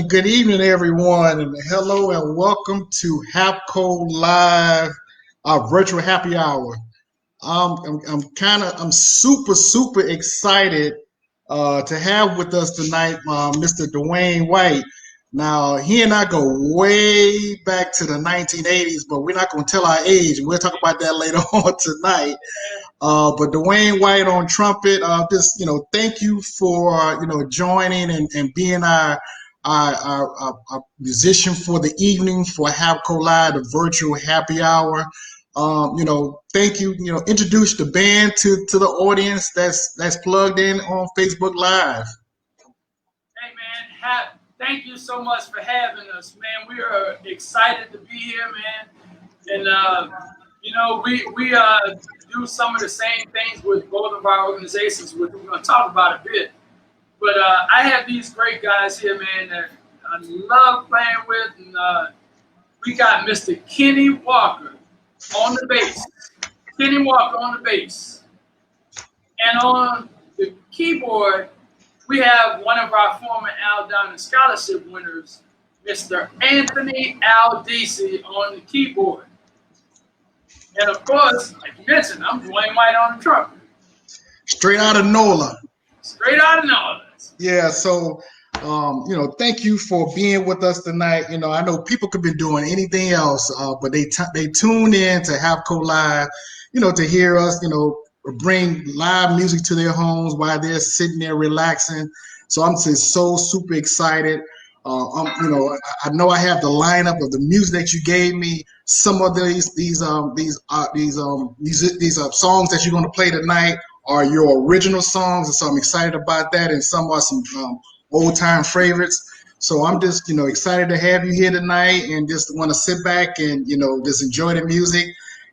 Good evening, everyone, and hello and welcome to HAPCO Live, our virtual happy hour. I'm super excited to have with us tonight, Mr. Dwayne White. Now, he and I go way back to the 1980s, but we're not going to tell our age. We'll talk about that later on tonight. But Dwayne White on trumpet, thank you for, joining and being our musician for the evening for HAPCO Live, the virtual happy hour. Thank you. Introduce the band to the audience that's plugged in on Facebook Live. Hey man, thank you so much for having us, man. We are excited to be here, man. And we do some of the same things with both of our organizations, which we're going to talk about a bit. But I have these great guys here, man, that I love playing with. And we got Mr. Kenny Walker on the bass. Kenny Walker on the bass. And on the keyboard, we have one of our former Al Downton Scholarship winners, Mr. Anthony Aldisi on the keyboard. And of course, like you mentioned, I'm Dwayne White on the trumpet. Straight out of NOLA. Straight out of NOLA. Yeah, so thank you for being with us tonight. I know people could be doing anything else, but they tune in to HAPCO Live, to hear us, bring live music to their homes while they're sitting there relaxing. So I'm just so super excited. I know I have the lineup of the music that you gave me. Some of these songs that you're going to play tonight are your original songs, and so I'm excited about that. And some are some old time favorites. So I'm just excited to have you here tonight, and just want to sit back and just enjoy the music.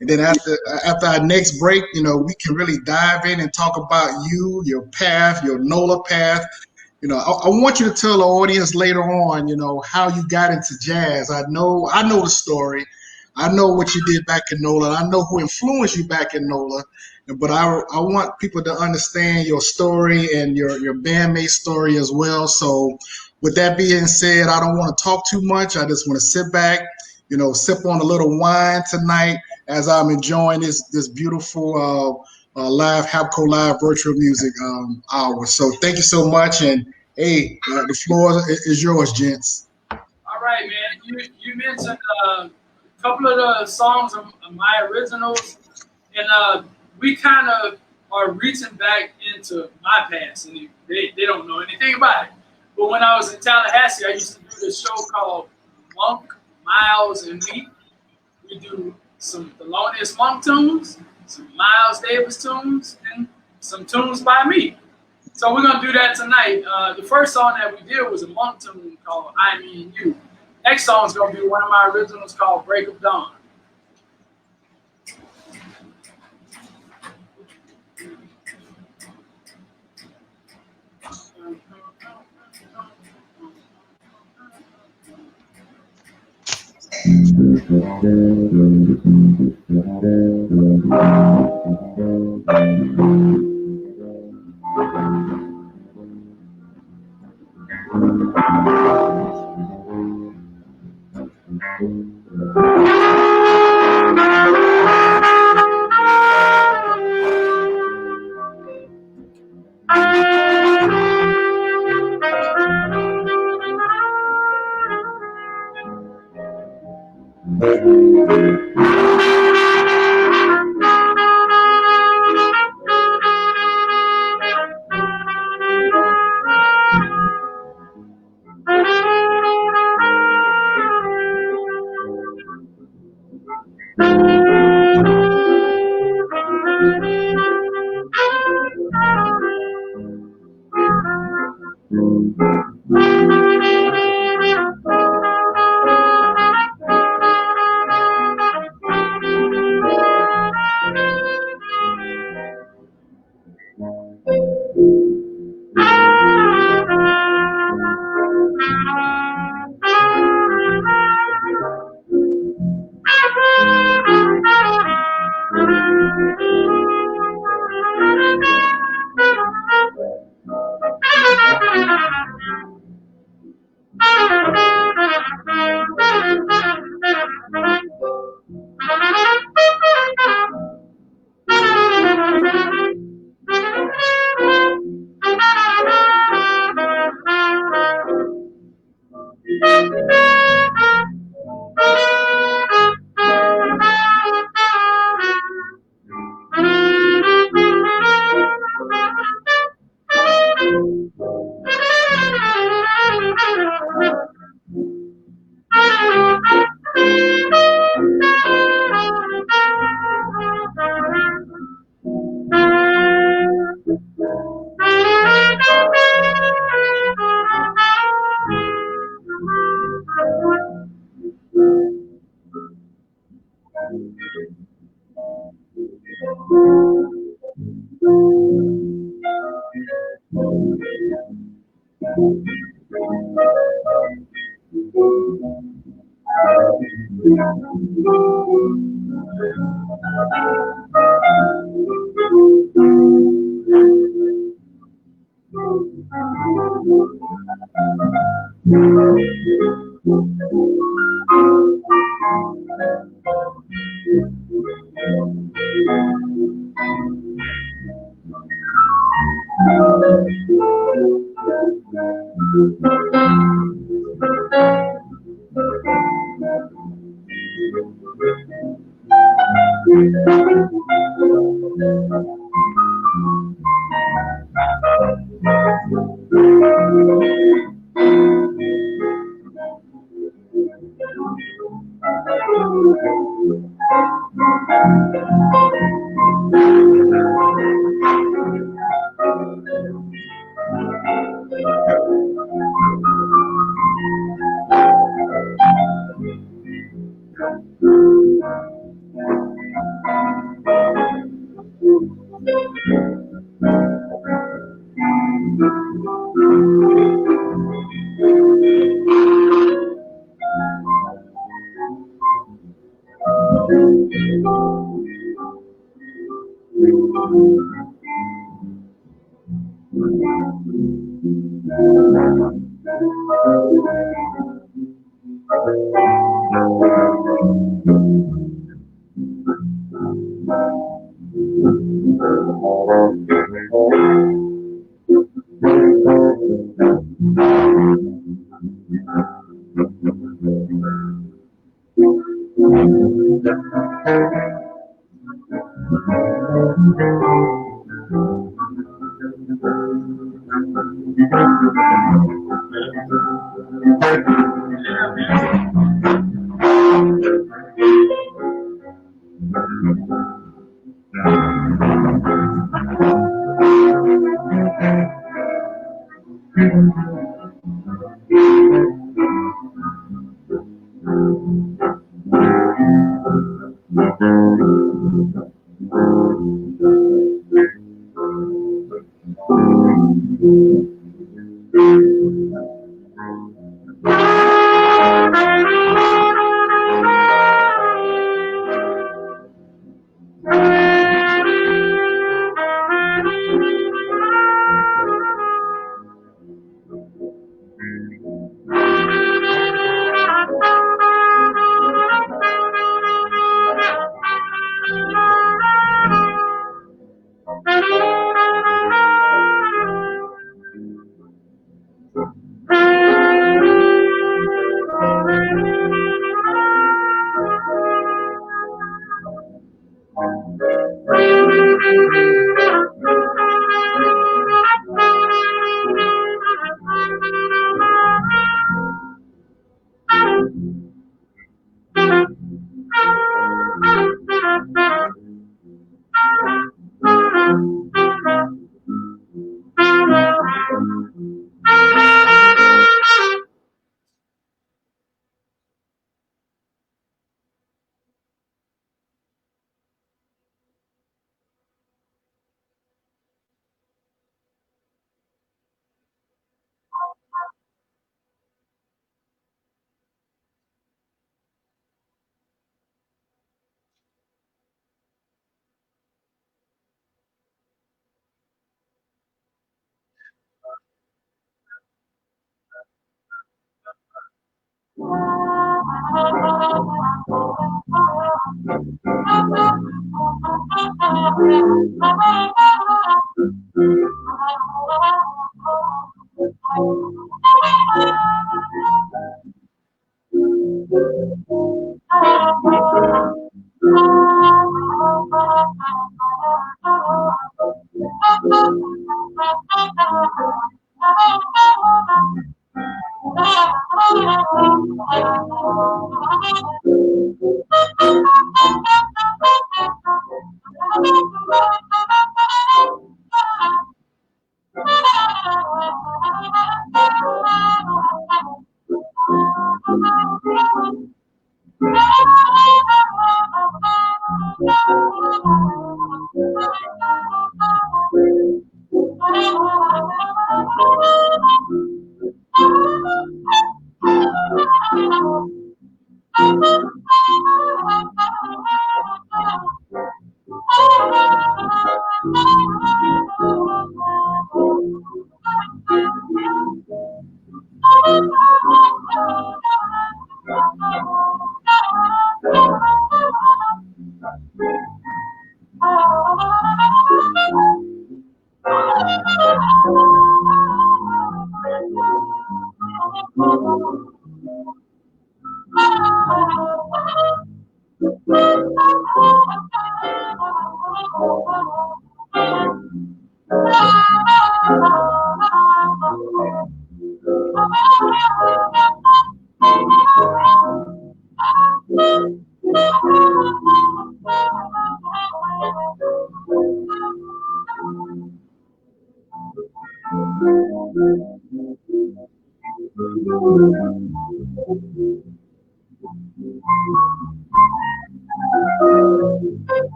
And then after our next break, we can really dive in and talk about you, your path, your NOLA path. I want you to tell the audience later on, how you got into jazz. I know the story. I know what you did back in NOLA. I know who influenced you back in NOLA. But I want people to understand your story and your bandmate story as well. So with that being said, I don't want to talk too much. I just want to sit back, sip on a little wine tonight as I'm enjoying this beautiful live HAPCO Live virtual music hour. So thank you so much. And hey, the floor is yours, gents. All right, man. You mentioned a couple of the songs of my originals, and we kind of are reaching back into my past, and they don't know anything about it. But when I was in Tallahassee, I used to do this show called Monk, Miles, and Me. We do some Thelonious Monk tunes, some Miles Davis tunes, and some tunes by me. So we're going to do that tonight. The first song that we did was a Monk tune called I, Me, and You. Next song is going to be one of my originals called Break of Dawn.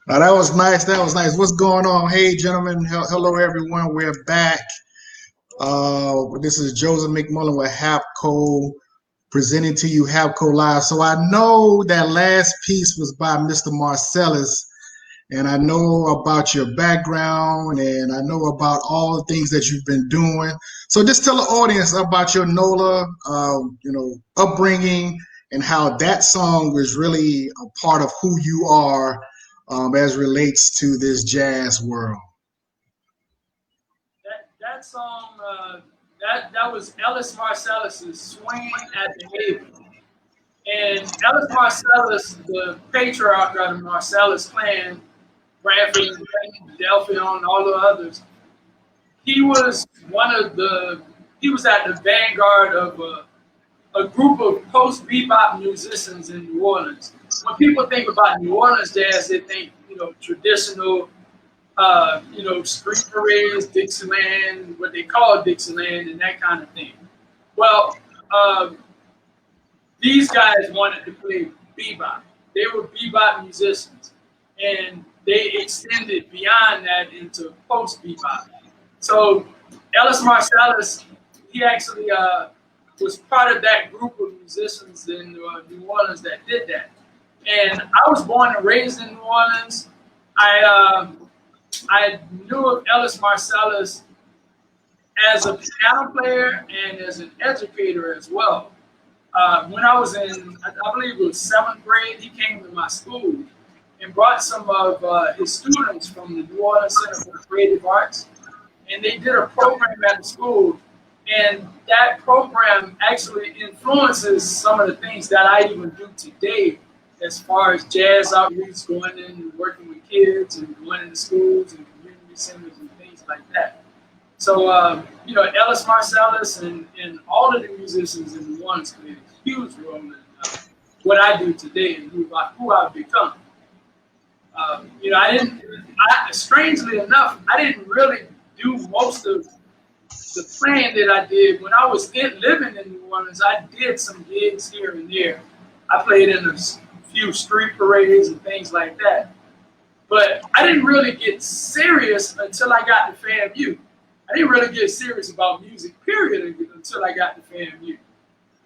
That was nice. That was nice. What's going on? Hey, gentlemen. Hello, everyone. We're back. This is Joseph McMullen with HAPCO, presenting to you HAPCO Live. So I know that last piece was by Mr. Marcellus, and I know about your background, and I know about all the things that you've been doing. So just tell the audience about your NOLA, upbringing, and how that song was really a part of who you are as relates to this jazz world. That song, that was Ellis Marcellus's "Swinging at the Haven," and Ellis Marcellus, the patriarch of the Marcellus clan, Bradford, Delphion, and all the others. He was he was at the vanguard of a group of post-bebop musicians in New Orleans. When people think about New Orleans jazz, they think, traditional, street parades, Dixieland, what they call Dixieland, and that kind of thing. Well, these guys wanted to play bebop. They were bebop musicians, and they extended beyond that into post-bebop. So Ellis Marcellus, he actually was part of that group of musicians in New Orleans that did that. And I was born and raised in New Orleans. I knew of Ellis Marcellus as a piano player and as an educator as well. When I was in, I believe it was 7th grade, he came to my school and brought some of his students from the New Orleans Center for the Creative Arts. And they did a program at the school. And that program actually influences some of the things that I even do today, as far as jazz outreach, going in and working with kids and going into schools and community centers and things like that. So, Ellis Marcellus and all of the musicians in New Orleans played a huge role in what I do today and who I've become. Strangely enough, I didn't really do most of the playing that I did. When I was living in New Orleans, I did some gigs here and there. I played in a few street parades and things like that. But I didn't really get serious until I got to FAMU. I didn't really get serious about music, period, until I got to FAMU.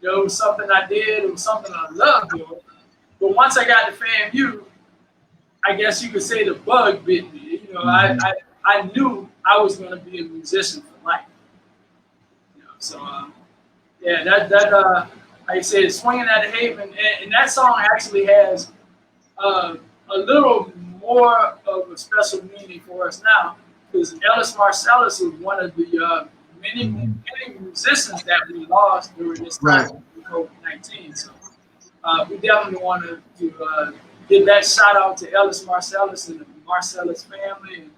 It was something I did. It was something I loved doing. But once I got to FAMU, I guess you could say the bug bit me. I knew I was going to be a musician for life. Like I said, Swinging at the Haven, and that song actually has a little more of a special meaning for us now, because Ellis Marcellus is one of the many musicians that we lost during this time of COVID-19. So we definitely want to give that shout out to Ellis Marcellus and the Marcellus family, and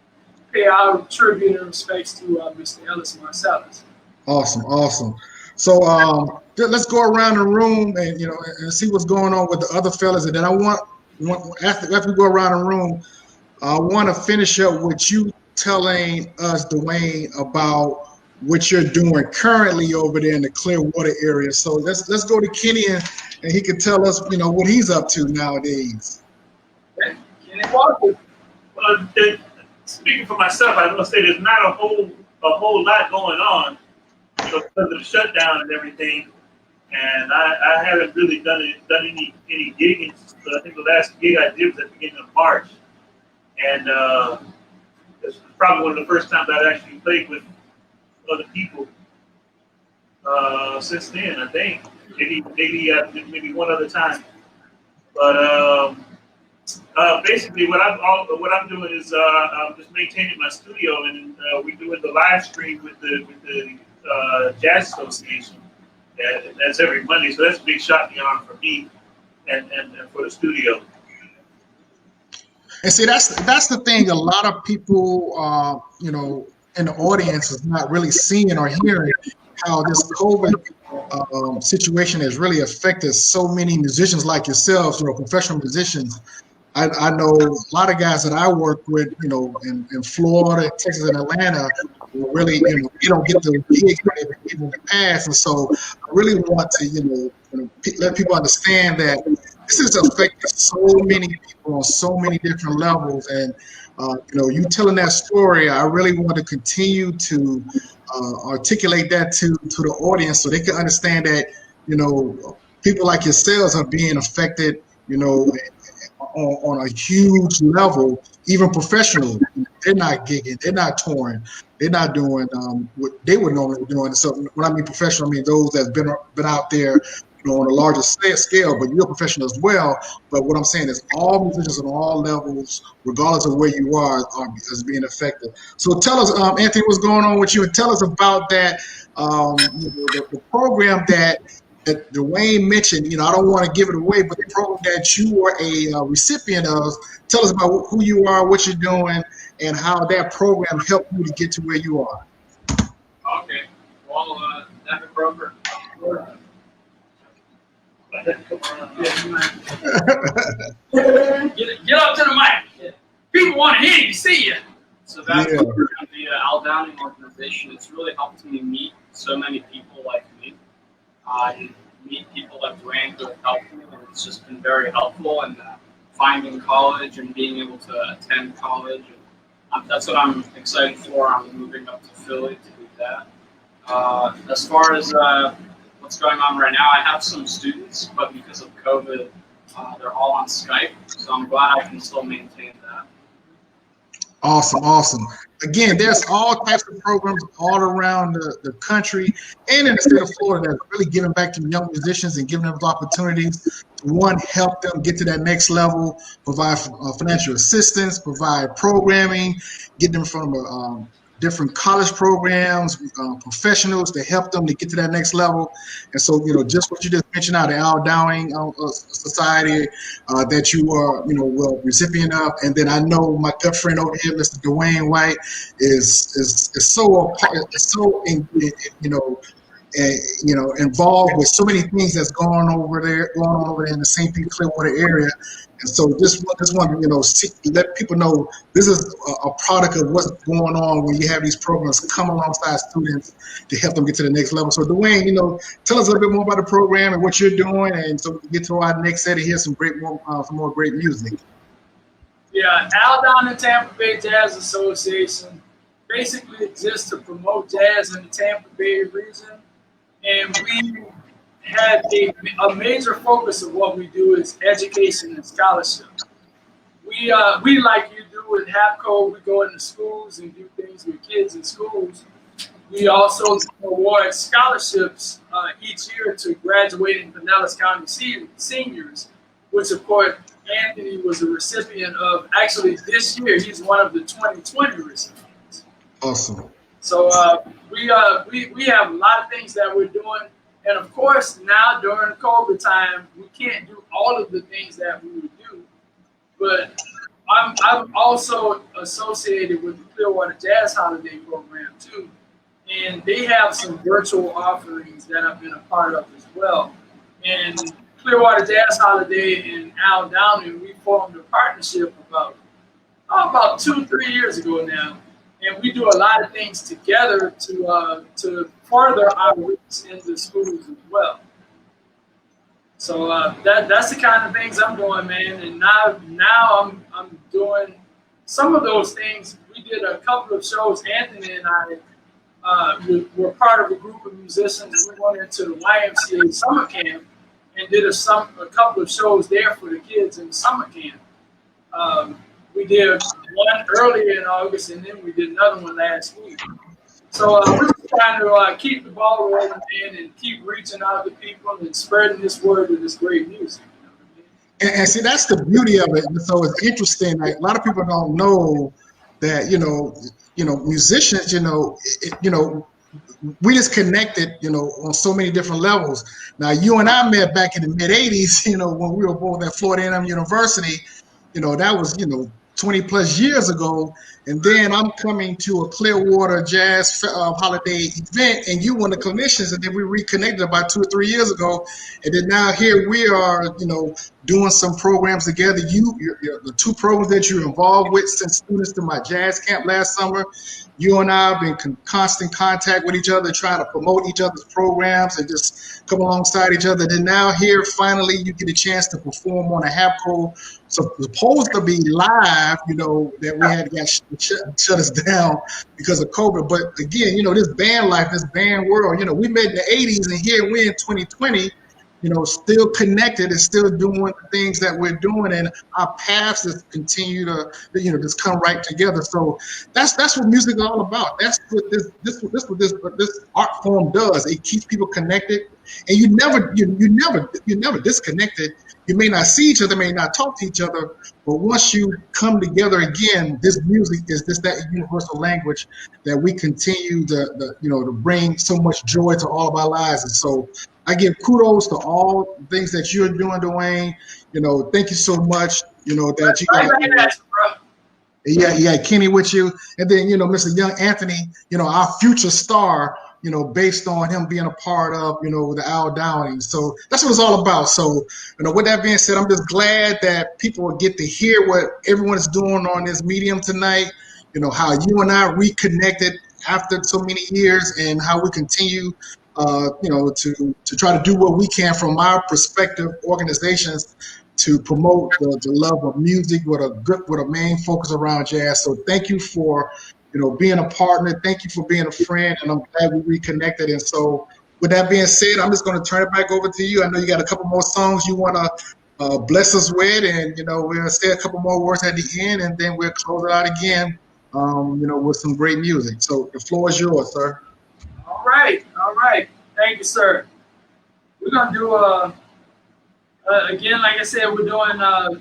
pay our tribute and respects to Mr. Ellis Marcellus. Awesome. So let's go around the room and see what's going on with the other fellas, and then I want after we go around the room, I want to finish up with you telling us, Dwayne, about what you're doing currently over there in the Clearwater area. So let's go to Kenny and he can tell us, what he's up to nowadays. Okay. Kenny Walker. Well, speaking for myself, I want to say there's not a whole lot going on, because of the shutdown and everything. And I haven't really done any gigging. I think the last gig I did was at the beginning of March, and it's probably one of the first times I've actually played with other people since then. I think maybe one other time, but basically what I'm doing is I'm just maintaining my studio, and we're doing the live stream with the Jazz Association. That's every Monday, so that's a big shot in the arm for me and for the studio. And see, that's the thing. A lot of people, in the audience is not really seeing or hearing how this COVID situation has really affected so many musicians like yourselves, professional musicians. I know a lot of guys that I work with, in Florida, Texas, and Atlanta, really, they don't get the gigs that they've been in the past. And so I really want to, let people understand that this is affecting so many people on so many different levels. And, you telling that story, I really want to continue to articulate that to the audience so they can understand that, people like yourselves are being affected, on a huge level, even professionally. They're not gigging, they're not touring, they're not doing what they would normally be doing. So when I mean professional, I mean those that's been out there, on a larger scale, but you're a professional as well. But what I'm saying is all musicians on all levels, regardless of where you are being affected. So tell us, Anthony, what's going on with you, and tell us about that, the program that Dwayne mentioned. I don't want to give it away, but the program that you were a recipient of, tell us about who you are, what you're doing, and how that program helped you to get to where you are. Okay. Well, that program. Get up to the mic. People want to hear you, see you. So that program, the Aldowning organization, it's really helped me meet so many people like me. Meet people like Dwayne who have helped me, and it's just been very helpful in finding college and being able to attend college. And that's what I'm excited for. I'm moving up to Philly to do that. As far as what's going on right now, I have some students, but because of COVID, they're all on Skype, so I'm glad I can still maintain that. Awesome. Again, there's all types of programs all around the country and in the state of Florida that's really giving back to young musicians and giving them opportunities to, one, help them get to that next level, provide financial assistance, provide programming, get them from different college programs, professionals to help them to get to that next level. And so, just what you just mentioned out, the Aldowning Society that you are, recipient of. And then I know my good friend over here, Mr. Dwayne White, is so involved with so many things that's going on over there in the St. Pete Clearwater area. And so just want to, let people know this is a product of what's going on when you have these programs come alongside students to help them get to the next level. So Dwayne, tell us a little bit more about the program and what you're doing, and so we can get to our next set and hear some more great music. Yeah, Aldowning Tampa Bay Jazz Association basically exists to promote jazz in the Tampa Bay region, and we had a major focus of what we do is education and scholarship. We like you do with HAPCO, we go into schools and do things with kids in schools. We also award scholarships each year to graduating Pinellas County seniors, which of course Anthony was a recipient of. Actually, this year he's one of the 2020 recipients. Awesome. So we have a lot of things that we're doing. And of course, now during COVID time, we can't do all of the things that we would do. But I'm also associated with the Clearwater Jazz Holiday program too. And they have some virtual offerings that I've been a part of as well. And Clearwater Jazz Holiday and Aldowning, we formed a partnership about about 2-3 years ago now, and we do a lot of things together to further our roots in the schools as well. So that's the kind of things I'm doing, man. And now I'm doing some of those things. We did a couple of shows. Anthony and I were part of a group of musicians. We went into the YMCA summer camp and did a couple of shows there for the kids in the summer camp. We did one earlier in August, and then we did another one last week. So we're just trying to keep the ball rolling in and keep reaching out to people and spreading this word of this great music. You know what I mean? And see, that's the beauty of it. So it's interesting. Like, a lot of people don't know that, musicians, we just connected, on so many different levels. Now, you and I met back in the mid '80s, when we were both at Florida A&M University. That was, 20 plus years ago. And then I'm coming to a Clearwater Jazz holiday event, and you were one of the clinicians, and then we reconnected about 2 or 3 years ago. And then now here we are, doing some programs together. The 2 programs that you're involved with, since students to my jazz camp last summer, you and I have been in constant contact with each other, trying to promote each other's programs and just come alongside each other. Then now here, finally, you get a chance to perform on a HAPCO, supposed to be live, that we had got shut us down because of COVID. But again, this band life, this band world, we met in the '80s, and here we're in 2020, still connected and still doing the things that we're doing, and our paths just continue to, just come right together. So that's what music is all about. That's what this art form does. It keeps people connected, and you never disconnected. You may not see each other, may not talk to each other, but once you come together again, this music is that universal language that we continue to bring so much joy to all of our lives. And so I give kudos to all the things that you're doing, Dwayne. Thank you so much. That you got. Yeah, Kenny with you, and then Mr. Young Anthony, our future star. Based on him being a part of, the Al Downing. So that's what it's all about. So, with that being said, I'm just glad that people will get to hear what everyone is doing on this medium tonight. How you and I reconnected after so many years, and how we continue, to try to do what we can from our perspective organizations to promote the love of music with a main focus around jazz. So thank you for being a partner. Thank you for being a friend, and I'm glad we reconnected. And so with that being said, I'm just going to turn it back over to you. I know you got a couple more songs you want to bless us with, and we'll say a couple more words at the end, and then we'll close it out again, with some great music. So the floor is yours, sir. All right. Thank you, sir. We're going to do again, like I said, we're doing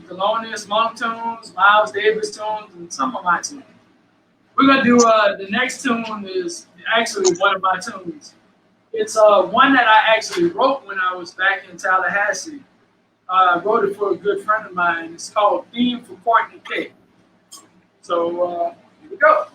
Thelonious Monk tunes, Miles Davis tunes, and some of my tunes. We're going to do the next tune is actually one of my tunes. It's one that I actually wrote when I was back in Tallahassee. I wrote it for a good friend of mine. It's called Theme for Courtney Cake. So here we go.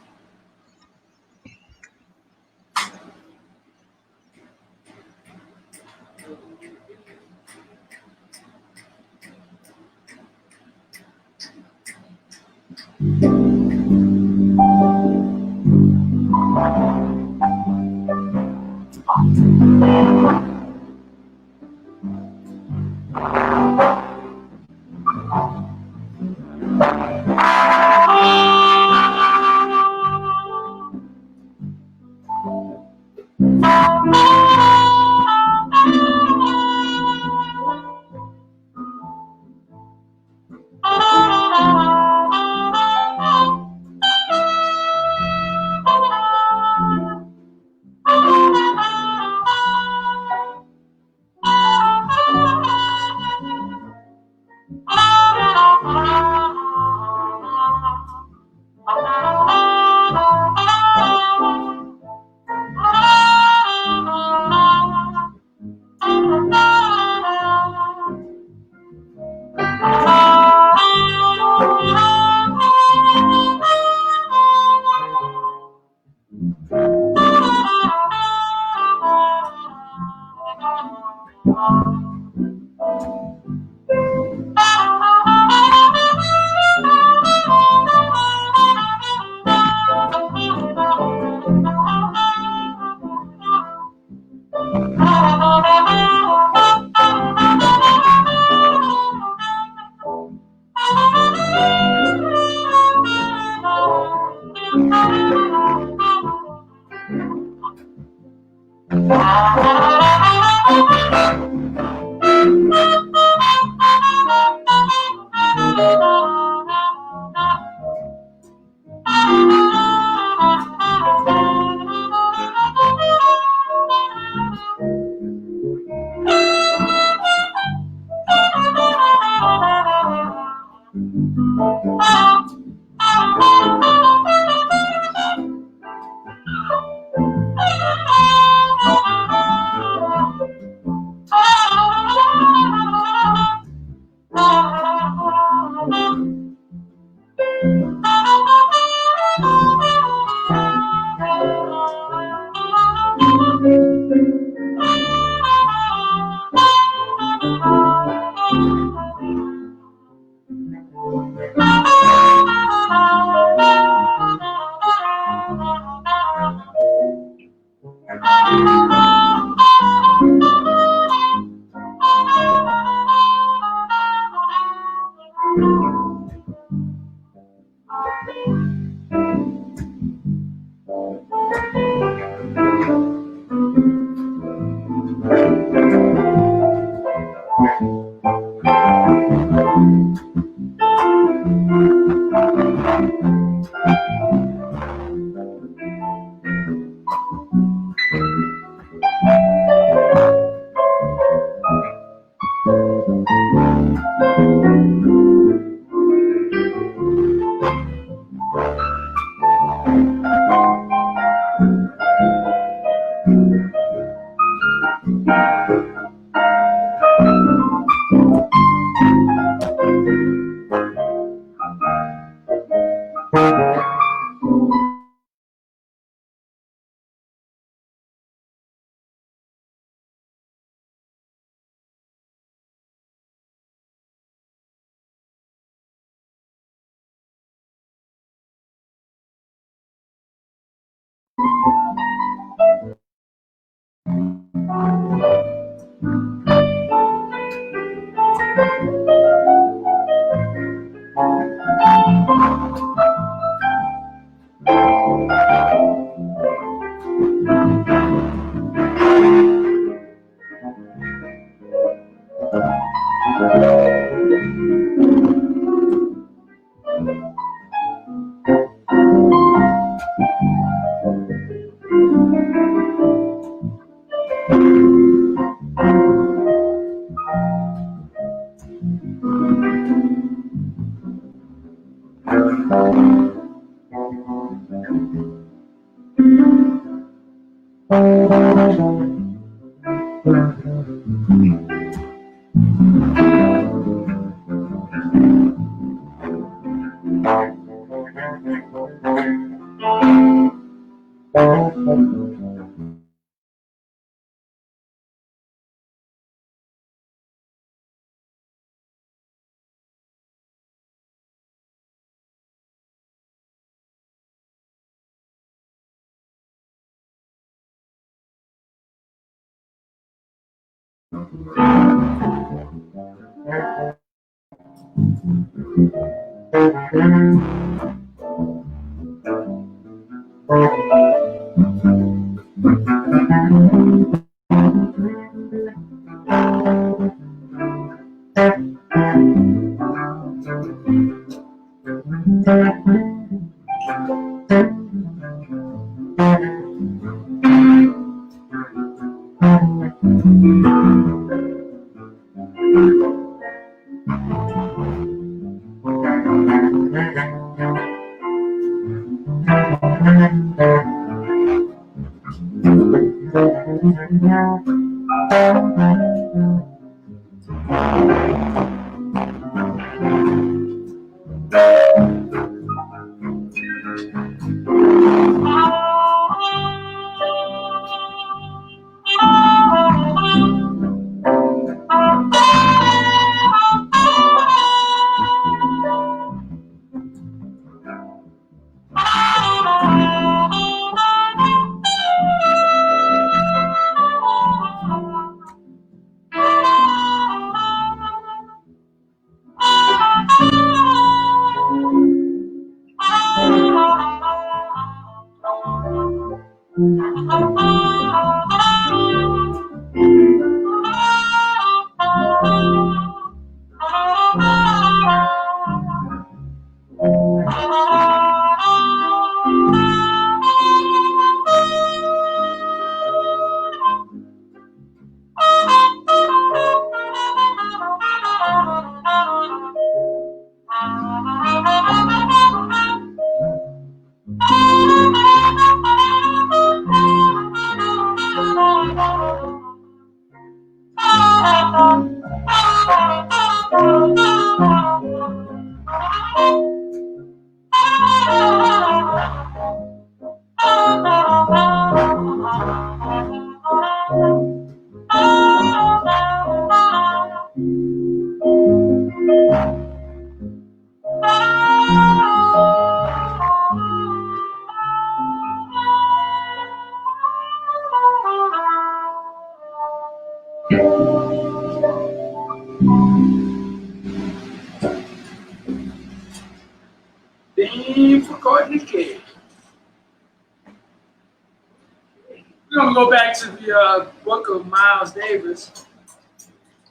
We're going to go back to the book of Miles Davis.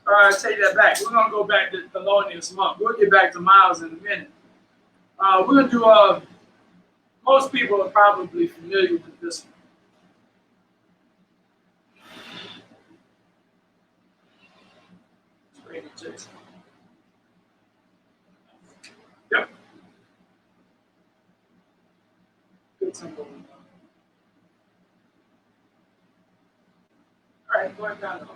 I take that back. We're going to go back to Thelonious Monk. We'll get back to Miles in a minute. We're going to do, most people are probably familiar with this one. Yep. Good tempo. All right, going down.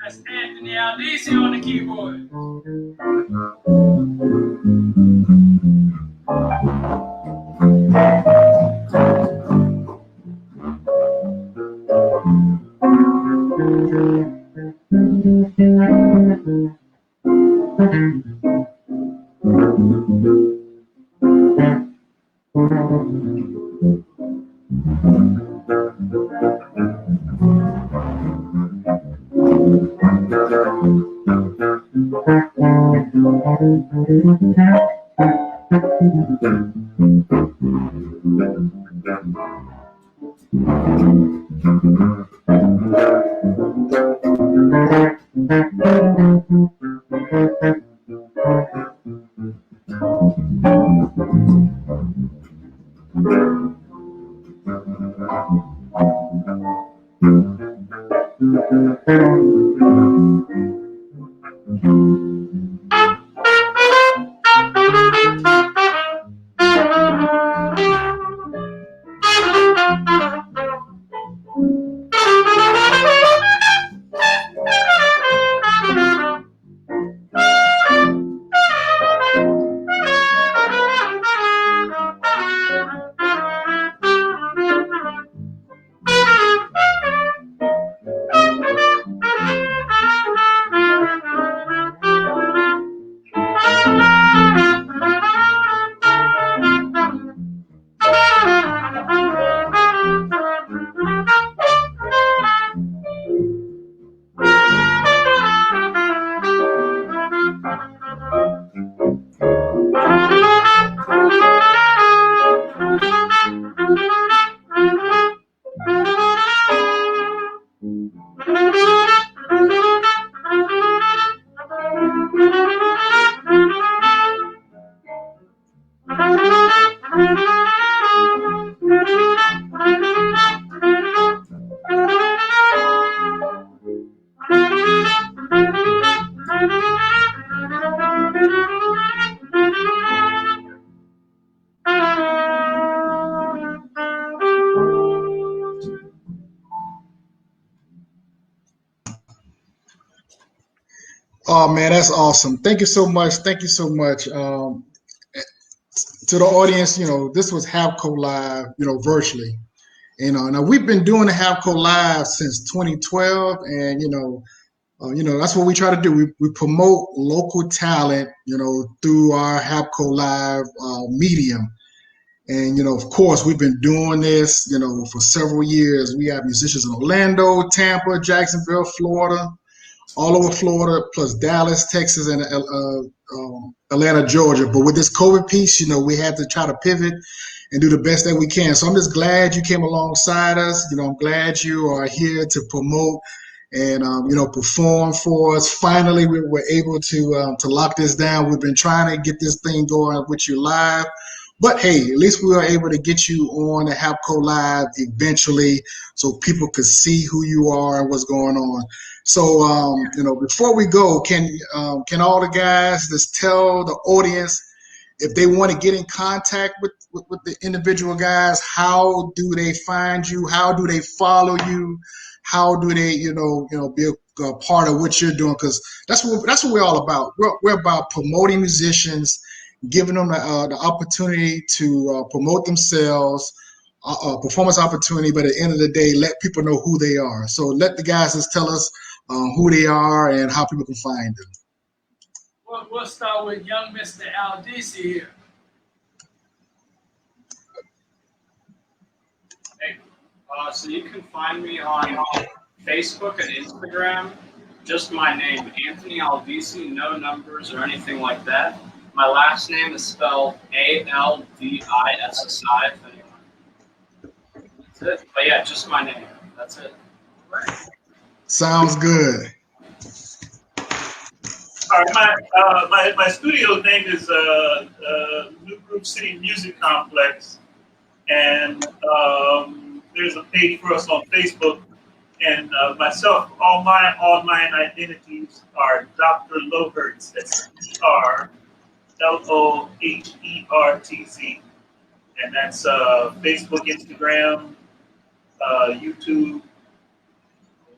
That's Anthony Aldisi on the keyboard. Oh man, that's awesome. Thank you so much. Thank you so much. To the audience, this was HAPCO Live, virtually. Now we've been doing the HAPCO Live since 2012, and that's what we try to do. We promote local talent, through our HAPCO Live medium. And, of course, we've been doing this, for several years. We have musicians in Orlando, Tampa, Jacksonville, Florida, all over Florida, plus Dallas, Texas, and Atlanta, Georgia. But with this COVID piece, we had to try to pivot and do the best that we can. So I'm just glad you came alongside us. I'm glad you are here to promote and, perform for us. Finally, we were able to lock this down. We've been trying to get this thing going with you live. But hey, at least we were able to get you on the HAPCO Live eventually so people could see who you are and what's going on. So, before we go, can all the guys just tell the audience if they want to get in contact with the individual guys, how do they find you? How do they follow you? How do they, be a part of what you're doing? Because that's what we're all about. We're about promoting musicians, giving them the opportunity to promote themselves, performance opportunity, but at the end of the day, let people know who they are. So let the guys just tell us who they are and how people can find them. Well, we'll start with young Mr. Aldisi here. Hey, so you can find me on Facebook and Instagram, just my name, Anthony Aldisi, no numbers or anything like that. My last name is spelled Aldissi. That's it. But yeah, just my name. That's it. Right. Sounds good. All right, my studio name is New Groove City Music Complex, and there's a page for us on Facebook. And myself, all my online identities are Dr. Lohertz. That's DrLohertz, and that's Facebook, Instagram, YouTube,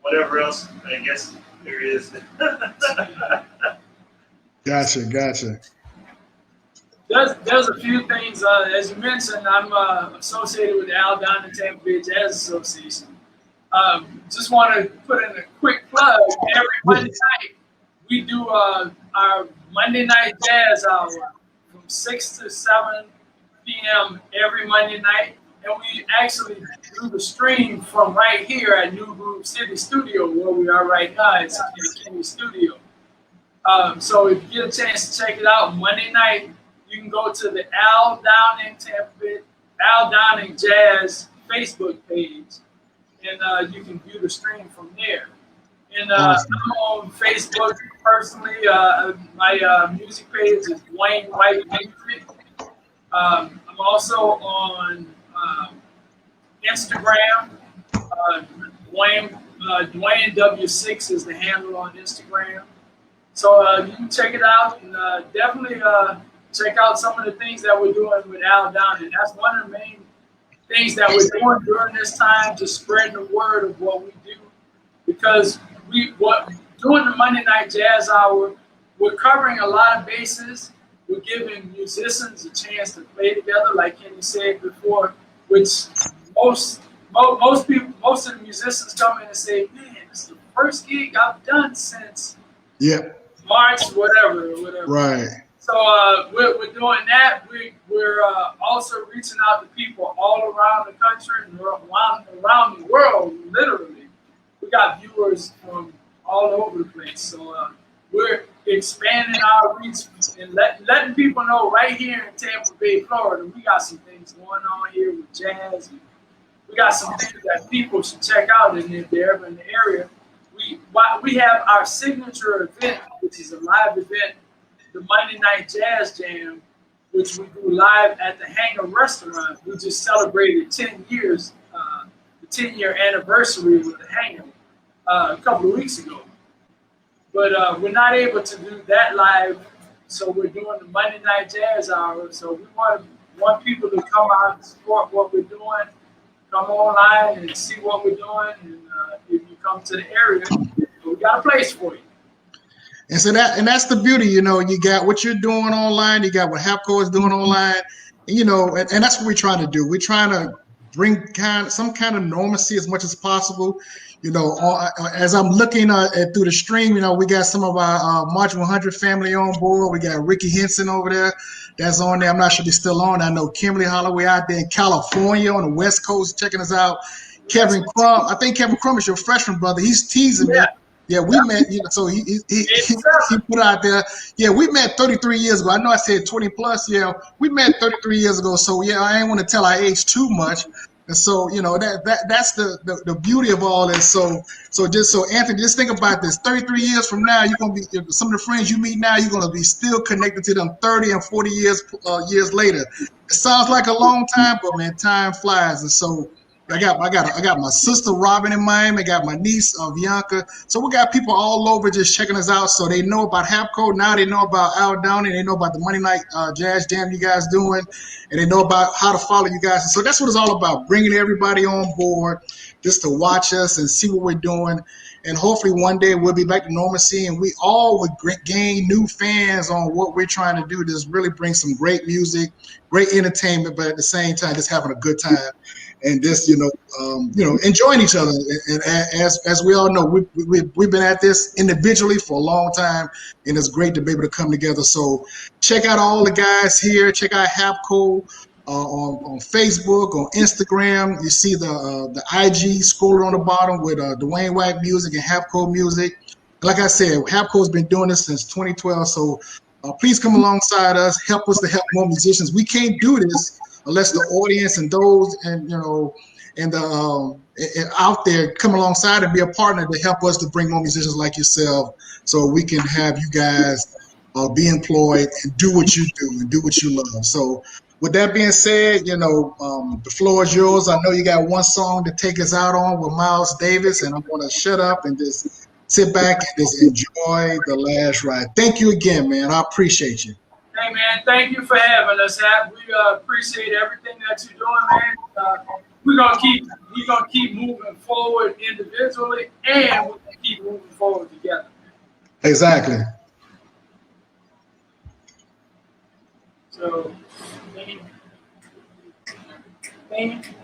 whatever else I guess there is. Gotcha. There's a few things. As you mentioned, I'm associated with the Al Downing Tampa Bay Jazz Association. Just want to put in a quick plug. Every Monday night, we do our Monday night jazz hour from 6 to 7 p.m. every Monday night. And we actually do the stream from right here at New Groove City Studio, where we are right now. It's a Kenny studio. So if you get a chance to check it out Monday night, you can go to the Al Downing Jazz Facebook page, and you can view the stream from there. And Awesome. I'm on Facebook personally. My music page is Dwayne White Music. I'm also on Instagram. Dwayne W6 is the handle on Instagram. So you can check it out, and definitely check out some of the things that we're doing with Al Downing. That's one of the main things that we're doing during this time, to spread the word of what we do. Because doing the Monday Night Jazz Hour, we're covering a lot of bases. We're giving musicians a chance to play together, like Kenny said before, which most of the musicians come in and say, "Man, this is the first gig I've done since March, whatever." Right. So we're doing that. We're also reaching out to people all around the country and around the world, literally. We got viewers from all over the place. So we're expanding our reach and letting people know right here in Tampa Bay, Florida, we got some things going on here with jazz. And we got some things that people should check out if they're ever in the area. We have our signature event, which is a live event, the Monday Night Jazz Jam, which we do live at the Hangar Restaurant. We just celebrated 10 years, the 10-year anniversary with the Hangar a couple of weeks ago. But we're not able to do that live, so we're doing the Monday Night Jazz Hour. So we want people to come out and support what we're doing, come online and see what we're doing. And if you come to the area, we got a place for you. And so that's the beauty, you got what you're doing online, you got what HAPCO is doing online, and that's what we're trying to do. We're trying to bring some kind of normalcy as much as possible. As I'm looking through the stream, we got some of our March 100 family on board. We got Ricky Henson over there that's on there. I'm not sure if he's still on. I know Kimberly Holloway out there in California on the West Coast checking us out. Kevin Crum, I think Kevin Crum is your freshman brother. He's teasing me. Yeah, we met, so he put out there. Yeah, we met 33 years ago. I know I said 20 plus. Yeah, we met 33 years ago. So yeah, I ain't want to tell our age too much. And so, that's the beauty of all this. So Anthony, just think about this. 33 years from now, you're gonna be some of the friends you meet now. You're gonna be still connected to them 30 and 40 years later. It sounds like a long time, but man, time flies. And so I got my sister Robin in Miami. I got my niece Bianca. So we got people all over just checking us out. So they know about HAPCO. Now they know about Al Downey. They know about the Monday Night Jazz Jam you guys doing, and they know about how to follow you guys. And so that's what it's all about: bringing everybody on board just to watch us and see what we're doing. And hopefully one day we'll be back to normalcy, and we all would gain new fans on what we're trying to do. Just really bring some great music, great entertainment, but at the same time just having a good time. And just enjoying each other, and as we all know, we've been at this individually for a long time, and it's great to be able to come together. So check out all the guys here. Check out HAPCO on Facebook, on Instagram. You see the IG scroller on the bottom with Dwayne White Music and HAPCO Music. Like I said, HAPCO's been doing this since 2012. So please come alongside us, help us to help more musicians. We can't do this unless the audience and those out there come alongside and be a partner to help us to bring more musicians like yourself, so we can have you guys be employed and do what you do and do what you love. So with that being said, the floor is yours. I know you got one song to take us out on with Miles Davis, and I'm going to shut up and just sit back and just enjoy the last ride. Thank you again, man. I appreciate you. Hey, man, thank you for having us, Hap. We appreciate everything that you're doing, man. We're gonna keep moving forward individually, and we're gonna keep moving forward together. Exactly. So, thank you.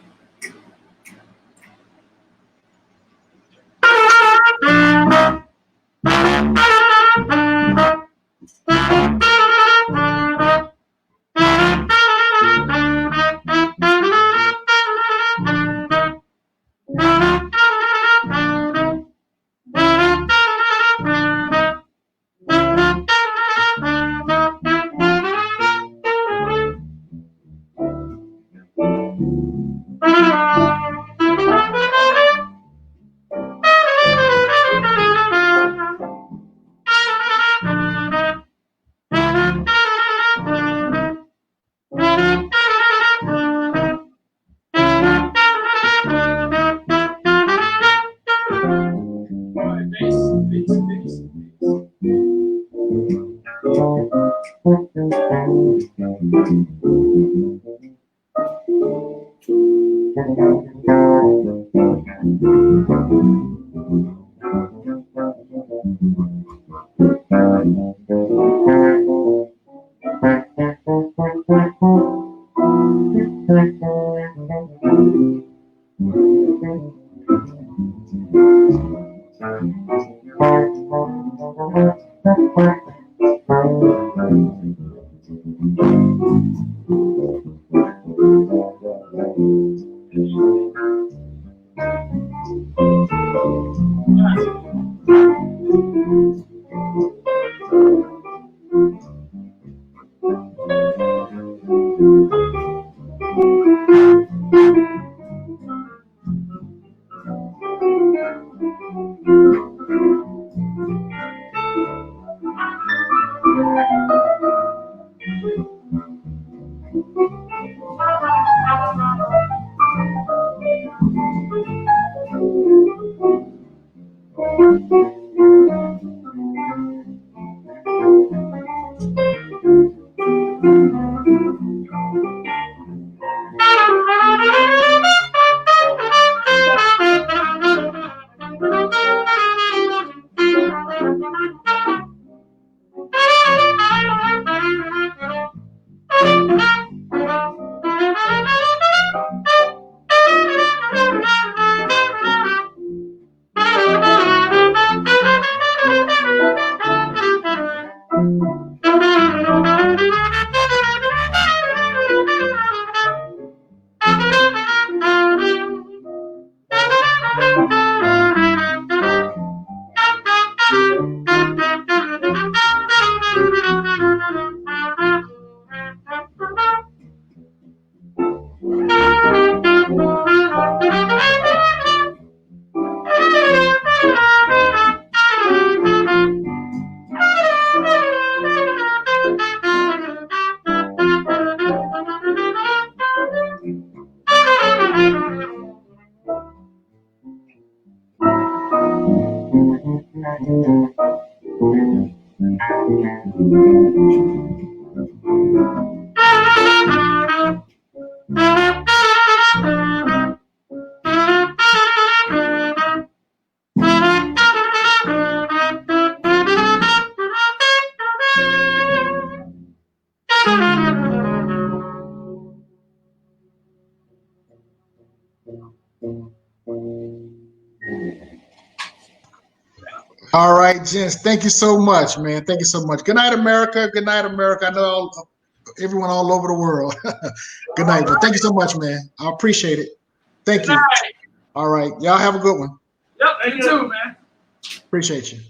All right, gents. Thank you so much, man. Thank you so much. Good night, America. Good night, America. I know everyone all over the world. Good night. But thank you so much, man. I appreciate it. Thank you. All right. Y'all have a good one. Yep, you too, man. Appreciate you.